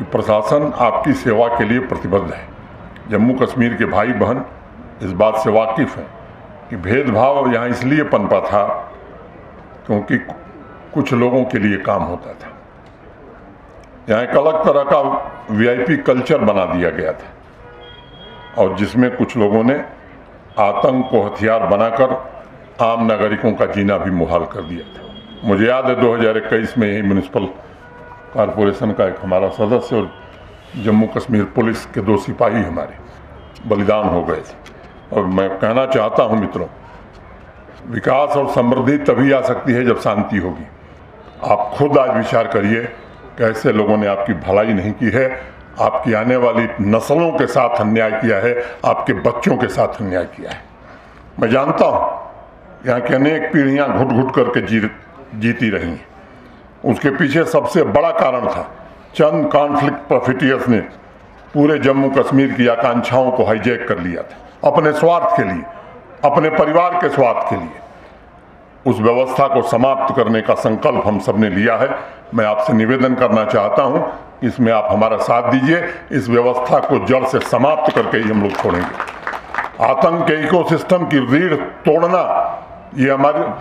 कि प्रशासन आपकी सेवा के लिए प्रतिबद्ध है। जम्मू कश्मीर के भाई बहन इस बात से वाकिफ़ हैं कि भेदभाव यहाँ इसलिए पनपा था क्योंकि कुछ लोगों के लिए काम होता था। यहाँ एक अलग तरह का वीआईपी कल्चर बना दिया गया था और जिसमें कुछ लोगों ने आतंक को हथियार बनाकर आम नागरिकों का जीना भी मुहाल कर दिया था। मुझे याद है 2021 में ही म्यूनिसिपल कॉरपोरेशन का एक हमारा सदस्य और जम्मू कश्मीर पुलिस के 2 सिपाही हमारे बलिदान हो गए थे। और मैं कहना चाहता हूं मित्रों, विकास और समृद्धि तभी आ सकती है जब शांति होगी। आप खुद आज विचार करिए कैसे लोगों ने आपकी भलाई नहीं की है, आपकी आने वाली नस्लों के साथ अन्याय किया है, आपके बच्चों के साथ अन्याय किया है। मैं जानता हूं यहाँ की अनेक पीढ़ियां घुट घुट करके जीती रही हैं। उसके पीछे सबसे बड़ा कारण था चंद कॉन्फ्लिक्ट प्रॉफिटियर्स ने पूरे जम्मू कश्मीर की आकांक्षाओं को हाईजैक कर लिया था अपने स्वार्थ के लिए, अपने परिवार के स्वार्थ के लिए। उस व्यवस्था को समाप्त करने का संकल्प हम सब ने लिया है। मैं आपसे निवेदन करना चाहता हूं, इसमें आप हमारा साथ दीजिए। इस व्यवस्था को जड़ से समाप्त करके ही हम लोग छोड़ेंगे। आतंक के इकोसिस्टम की रीढ़ तोड़ना ये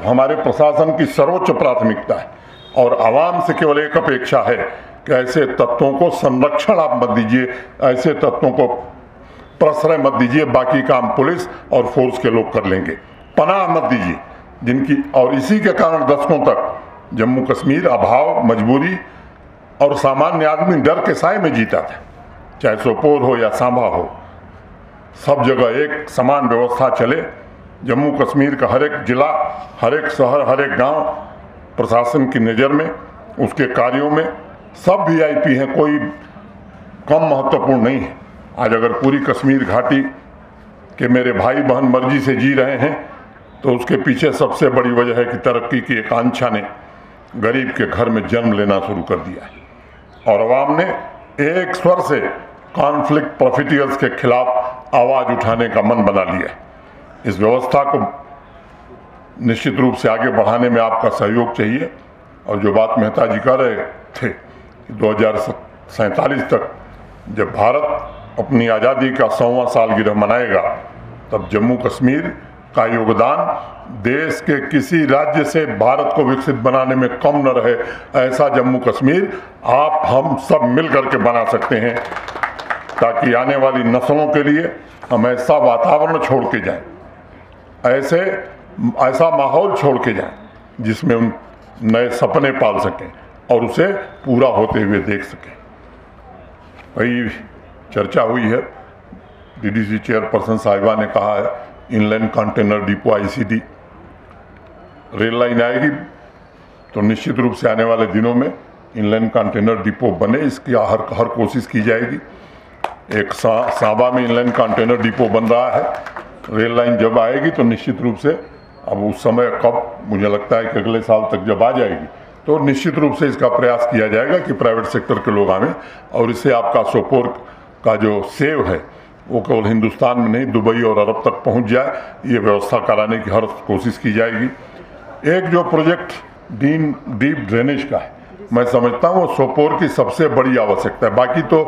हमारे प्रशासन की सर्वोच्च प्राथमिकता है और आवाम से केवल एक अपेक्षा है कि ऐसे तत्वों को संरक्षण आप मत दीजिए, ऐसे तत्वों को प्रश्रय मत दीजिए। बाकी काम पुलिस और फोर्स के लोग कर लेंगे। पनाह मत दीजिए जिनकी, और इसी के कारण दशकों तक जम्मू कश्मीर अभाव, मजबूरी और सामान्य आदमी डर के साए में जीता था। चाहे सोपोर हो या सांबा हो, सब जगह एक समान व्यवस्था चले। जम्मू कश्मीर का हर एक जिला, हर एक शहर, हर एक गांव प्रशासन की नज़र में, उसके कार्यों में सब वीआईपी हैं, कोई कम महत्वपूर्ण नहीं है। आज अगर पूरी कश्मीर घाटी के मेरे भाई बहन मर्जी से जी रहे हैं तो उसके पीछे सबसे बड़ी वजह है कि तरक्की की आकांक्षा ने गरीब के घर में जन्म लेना शुरू कर दिया है और अवाम ने एक स्वर से कॉन्फ्लिक्ट प्रॉफिटियर्स के खिलाफ आवाज़ उठाने का मन बना लिया है। इस व्यवस्था को निश्चित रूप से आगे बढ़ाने में आपका सहयोग चाहिए। और जो बात मेहता जी कह रहे थे कि 2047 तक जब भारत अपनी आज़ादी का 100वां सालगिरह मनाएगा तब जम्मू कश्मीर का योगदान देश के किसी राज्य से भारत को विकसित बनाने में कम न रहे, ऐसा जम्मू कश्मीर आप हम सब मिल करके बना सकते हैं ताकि आने वाली नस्लों के लिए हम ऐसा वातावरण छोड़ के जाएं, ऐसा माहौल छोड़ के जाएं जिसमें उन नए सपने पाल सकें और उसे पूरा होते हुए देख सकें। वही चर्चा हुई है, डीडीसी चेयरपर्सन साहिबा ने कहा है inland container depot ICD rail line आएगी तो निश्चित रूप से आने वाले दिनों में इनलैंड कंटेनर डिपो बने, इसकी हर कोशिश की जाएगी। एक सांबा में इनलैंड कंटेनर डिपो बन रहा है, रेल लाइन जब आएगी तो निश्चित रूप से, अब उस समय कब, मुझे लगता है कि अगले साल तक जब आ जाएगी तो निश्चित रूप से इसका प्रयास किया जाएगा कि प्राइवेट सेक्टर के लोग आवें और इससे आपका सोपोर का जो सेव है वो केवल हिंदुस्तान में नहीं, दुबई और अरब तक पहुंच जाए, ये व्यवस्था कराने की हर कोशिश की जाएगी। एक जो प्रोजेक्ट डीप ड्रेनेज का है, मैं समझता हूँ वो सोपोर की सबसे बड़ी आवश्यकता है। बाकी तो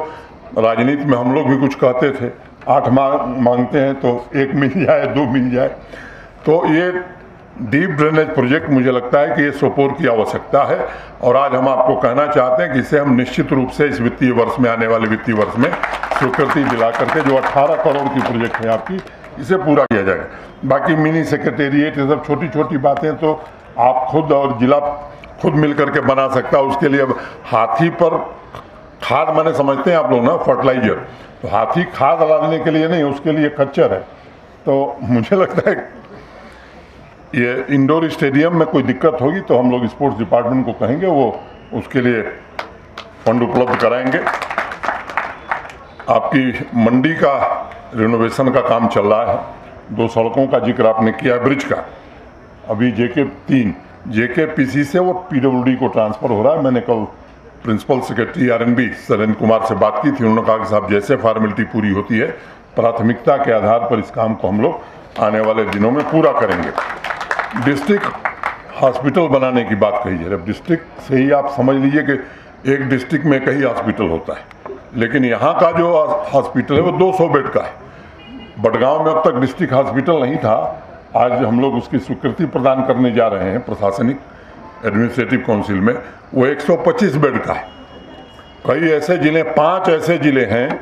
राजनीति में हम लोग भी कुछ कहते थे, 8 मांगते हैं तो 1 मिल जाए, 2 मिल जाए। तो ये डीप ड्रेनेज प्रोजेक्ट मुझे लगता है कि ये सोपोर की आवश्यकता है और आज हम आपको कहना चाहते हैं कि इसे हम निश्चित रूप से इस वित्तीय वर्ष में, आने वाले वित्तीय वर्ष में स्वीकृति दिला करके जो 18 करोड़ की प्रोजेक्ट है आपकी, इसे पूरा किया जाएगा। बाकी मिनी सेक्रेटेरिएट, ये सब छोटी छोटी बातें तो आप खुद और जिला खुद मिल करके बना सकता है। उसके लिए अब हाथी पर खाद मैंने समझते हैं आप लोग ना, फर्टिलाइजर, तो हाथी खाद डालने के लिए नहीं, उसके लिए खच्चर है। तो मुझे लगता है ये इंडोर स्टेडियम में कोई दिक्कत होगी तो हम लोग स्पोर्ट्स डिपार्टमेंट को कहेंगे, वो उसके लिए फंड उपलब्ध कराएंगे। आपकी मंडी का रिनोवेशन का काम चल रहा है, 2 सड़कों का जिक्र आपने किया, ब्रिज का। अभी JKPC से वो PWD को ट्रांसफ़र हो रहा है। मैंने कल principal secretary RNB Surendra Kumar से बात की थी, उन्होंने कहा कि साहब जैसे फॉर्मेलिटी पूरी होती है, प्राथमिकता के आधार पर इस काम को हम लोग आने वाले दिनों में पूरा करेंगे। डिस्ट्रिक्ट हॉस्पिटल बनाने की बात कही है। अब डिस्ट्रिक्ट से ही आप समझ लीजिए कि एक डिस्ट्रिक्ट में कई हॉस्पिटल होता है, लेकिन यहाँ का जो हॉस्पिटल है वो 200 बेड का है। बडगांव में अब तक डिस्ट्रिक्ट हॉस्पिटल नहीं था, आज हम लोग उसकी स्वीकृति प्रदान करने जा रहे हैं प्रशासनिक एडमिनिस्ट्रेटिव काउंसिल में, वो 125 बेड का है। कई ऐसे जिले, 5 ऐसे जिले हैं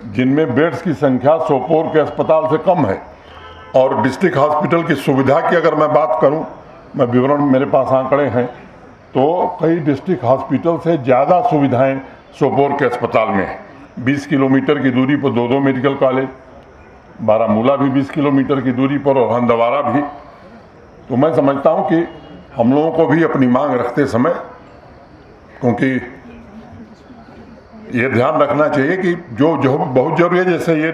जिनमें बेड्स की संख्या सोपोर के अस्पताल से कम है। और डिस्ट्रिक्ट हॉस्पिटल की सुविधा की अगर मैं बात करूं, मैं विवरण, मेरे पास आंकड़े हैं, तो कई डिस्ट्रिक्ट हॉस्पिटल से ज़्यादा सुविधाएं सोपोर के अस्पताल में हैं। 20 किलोमीटर की दूरी पर 2 मेडिकल कॉलेज, बारामूला भी 20 किलोमीटर की दूरी पर और हंदवारा भी। तो मैं समझता हूं कि हम लोगों को भी अपनी मांग रखते समय, क्योंकि ये ध्यान रखना चाहिए कि जो बहुत जरूरी है, जैसे ये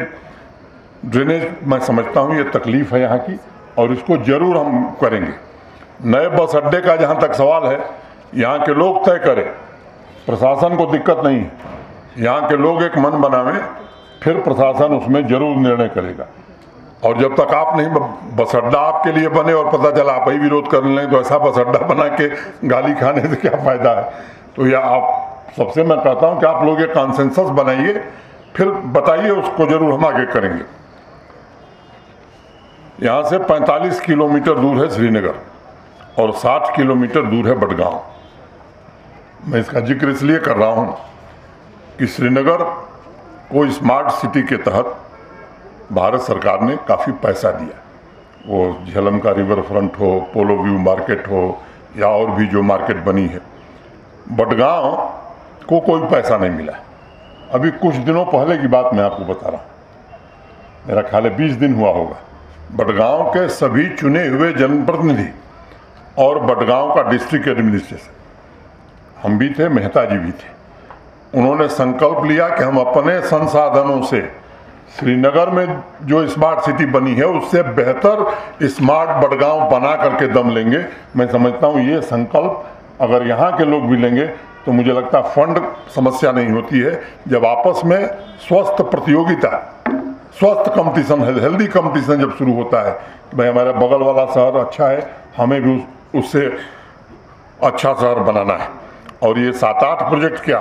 ड्रेनेज, मैं समझता हूँ ये तकलीफ है यहाँ की और इसको जरूर हम करेंगे। नए बस अड्डे का जहाँ तक सवाल है, यहाँ के लोग तय करें, प्रशासन को दिक्कत नहीं है। यहाँ के लोग एक मन बनावें, फिर प्रशासन उसमें जरूर निर्णय करेगा। और जब तक आप नहीं, बस अड्डा आपके लिए बने और पता चला आप ही विरोध कर लें, तो ऐसा बस अड्डा बना के गाली खाने से क्या फ़ायदा है। तो यह आप सबसे मैं कहता हूँ कि आप लोग ये कॉन्सेंसस बनाइए, फिर बताइए, उसको जरूर हम आगे करेंगे। यहाँ से 45 किलोमीटर दूर है श्रीनगर और 60 किलोमीटर दूर है बडगांव। मैं इसका जिक्र इसलिए कर रहा हूँ कि श्रीनगर को स्मार्ट सिटी के तहत भारत सरकार ने काफ़ी पैसा दिया। वो झेलम का रिवर फ्रंट हो, पोलो व्यू मार्केट हो, या और भी जो मार्केट बनी है। बडगांव को कोई पैसा नहीं मिला। अभी कुछ दिनों पहले की बात मैं आपको बता रहा हूँ, मेरा ख्याल है 20 दिन हुआ होगा। बडगांव के सभी चुने हुए जनप्रतिनिधि और बडगांव का डिस्ट्रिक्ट एडमिनिस्ट्रेशन, हम भी थे, मेहता जी भी थे, उन्होंने संकल्प लिया कि हम अपने संसाधनों से श्रीनगर में जो स्मार्ट सिटी बनी है उससे बेहतर स्मार्ट बडगांव बना करके दम लेंगे। मैं समझता हूँ ये संकल्प अगर यहाँ के लोग भी लेंगे तो मुझे लगता है फंड समस्या नहीं होती है। जब आपस में स्वस्थ प्रतियोगिता, स्वस्थ कंपटीशन, हेल्दी कंपटीशन जब शुरू होता है, भाई हमारा बगल वाला शहर अच्छा है, हमें भी उससे अच्छा शहर बनाना है। और ये 7-8 प्रोजेक्ट क्या,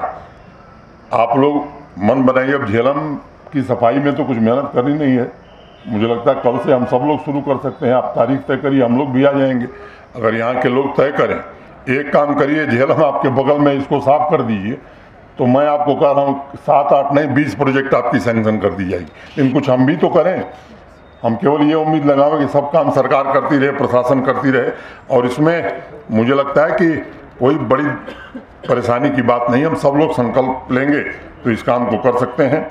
आप लोग मन बनाइए। अब झेलम की सफाई में तो कुछ मेहनत करनी नहीं है, मुझे लगता है कल से हम सब लोग शुरू कर सकते हैं। आप तारीख तय करिए, हम लोग भी आ जाएंगे। अगर यहाँ के लोग तय करें, एक काम करिए, झेलम आपके बगल में इसको साफ कर दीजिए, तो मैं आपको कह रहा हूँ 7-8 नहीं 20 प्रोजेक्ट आपकी सैंक्शन कर दी जाएगी। लेकिन कुछ हम भी तो करें। हम केवल ये उम्मीद लगाएं कि सब काम सरकार करती रहे, प्रशासन करती रहे, और इसमें मुझे लगता है कि कोई बड़ी परेशानी की बात नहीं। हम सब लोग संकल्प लेंगे तो इस काम को कर सकते हैं।